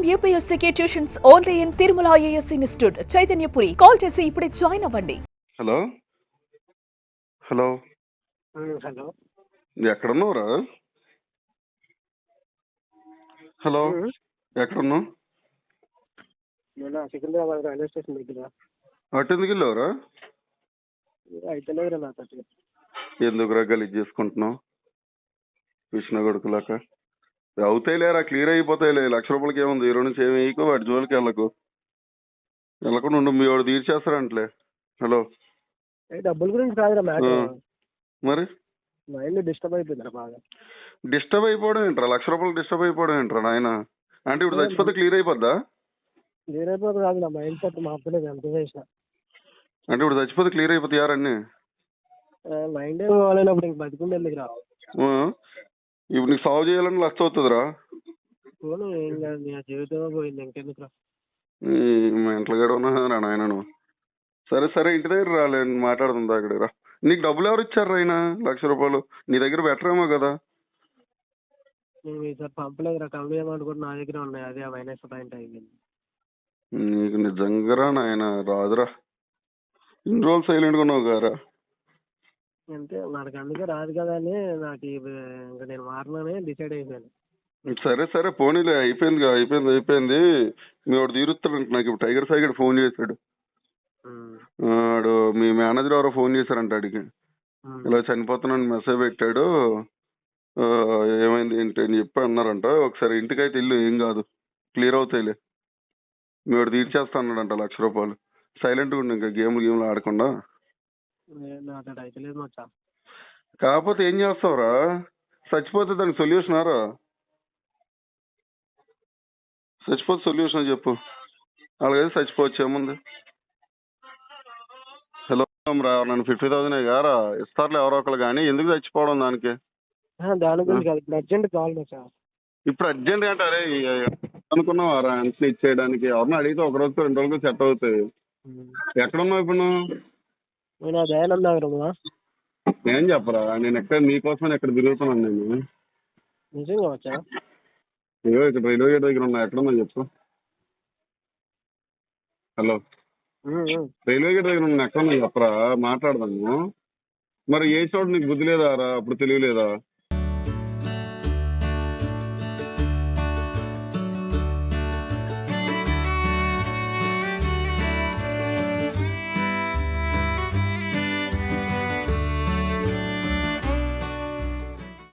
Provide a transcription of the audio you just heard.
IIM UPSC tuitions only in Tirumala IAS institute Chaitanyapuri. Call చేసి ఇప్పుడే join అవ్వండి. హలో హలో హలో ఎక్కడున్నావురా? హలో ఎక్కడున్నావు? నేను సికింద్రాబాద్ రైల్వే స్టేషన్ దగ్గర. అటు ఎందుకు వెళ్ళావురా? అయితే లేదురా నాతో. ఎందుకురా గలీజ్ చేసుకుంటున్నావు కృష్ణ కొడుకులాక? అవుతాయిలేరా, క్లియర్ అయిపోతాయిలే. ₹1,00,000 ఏముంది? 2 నుంచి ఏమి వేయకు, వాటి జోలికి వెళ్ళకుండా ఉండు. మీ వాడు తీర్చేస్తారంటలే. హలో డబ్బుల గురించి కాదురా మ్యాటర్. మరి మైండ్ డిస్టర్బ్ అయిపోయిందిరా బాగా. డిస్టర్బ్ అయిపోవడం ఏంట్రా? ₹1,00,000 డిస్టర్బ్ అయిపోవడం ఏంట్రా నాయన? అంటే ఇప్పుడు చచ్చిపోతే క్లియర్ అయిపోద్దా? క్లియర్ అయిపోతుంది కాదు, నా మైండ్ సెట్ మార్చలేదు ఎంత చేసిన. అంటే ఇప్పుడు చచ్చిపోతే క్లియర్ అయిపోతాయి అన్నీ? మైండ్ బాగాలేనప్పుడు ఇంక బతికుండేందుకు రా. ఇప్పుడు నీకు సాల్వ్ చేయాలని లక్ష అవుతుందిరా. పోను ఏం కాదు, నా జీవితమే పోయింది, ఇంకెందుకు రా. మెంటల్ గడ ఉన్నా నాయన నువ్వు. సరే సరే, ఇంటి దగ్గర రాలే, మాట్లాడుతుందా అక్కడ రా. నీకు డబ్బులు ఎవరు ఇచ్చారు అయినా? ₹1,00,000 నీ దగ్గర బెటర్ ఏమో కదా. నేను ఈసారి పంపలేదురా, కంపెనీ అమౌంట్ కూడా నా దగ్గర ఉన్నాయి, అదే ఆ మైనస్ పాయింట్ అయింది. నీకు నిజంగా నాయన రాదురా. ఇన్ని రోజులు సైలెంట్గా ఉన్నావు గారా. అంటే మనకు అందుకే రాదు కదా అని నాకు ఇంకా నేను మారనని డిసైడ్ అయిపోయాను. సరే సరే, పోనీలే, అయిపోయింది. మీ వాడు తీరుస్తాడంట. నాకు ఇప్పుడు టైగర్ సాయిగడ్ ఫోన్ చేశాడు. వాడు మీ మేనేజర్ ఎవరో ఫోన్ చేశారంట అడిగి. ఇలా చనిపోతున్నాను మెసేజ్ పెట్టాడు, ఏమైంది ఏంటి అని చెప్పి అన్నారంట. ఒకసారి ఇంటికైతే ఇల్లు, ఏం కాదు, క్లియర్ అవుతాయిలే. మీ వాడు తీర్చేస్తా అన్నాడంట ₹1,00,000. సైలెంట్గా ఉండు, ఇంకా గేమ్లు ఆడకుండా. అయితే లేదు మచ్చా. కాకపోతే ఏం చేస్తావురా? చచ్చిపోతే దానికి సొల్యూషన్ ఆరా? చచ్చిపోతే సొల్యూషన్ చెప్పు. అలాగైతే చచ్చిపోవచ్చు, ఏముంది. హలో రా, నన్ను 50,000 గారా ఇస్తారులే ఎవరో ఒకరు, కానీ ఎందుకు చచ్చిపోవడం దానికి? దాని గురించి కాదు, ఇప్పుడు అర్జెంట్ కావాలి మచ్చా. ఇప్పుడు అర్జెంట్ అంటే అరే అనుకున్నావా రా ఎంత ఇచ్చేయడానికి? ఎవరిని అడిగితే 1 రోజుకో 2 రోజులకో సెట్ అవుతాయి. ఎక్కడున్నావు ఇప్పుడు నువ్వు? నేను దయానంద నగరమా. ఏం చెప్పరా, నేను నీకోసమని ఎక్కడ తిరుగుతున్నాను నేను. నిజంగా వచ్చా? ఏదో ఇక్కడ రైల్వే గేట్ దగ్గర ఉన్నా. ఎక్కడున్నా చెప్పు. హలో, రైల్వే గేట్ దగ్గర ఉన్నా, ఎక్కడున్నా చెప్పరా, మాట్లాడదాము. మరి ఏ చోటు నీకు బుద్ధి లేదా రా? అప్పుడు తెలియలేదా?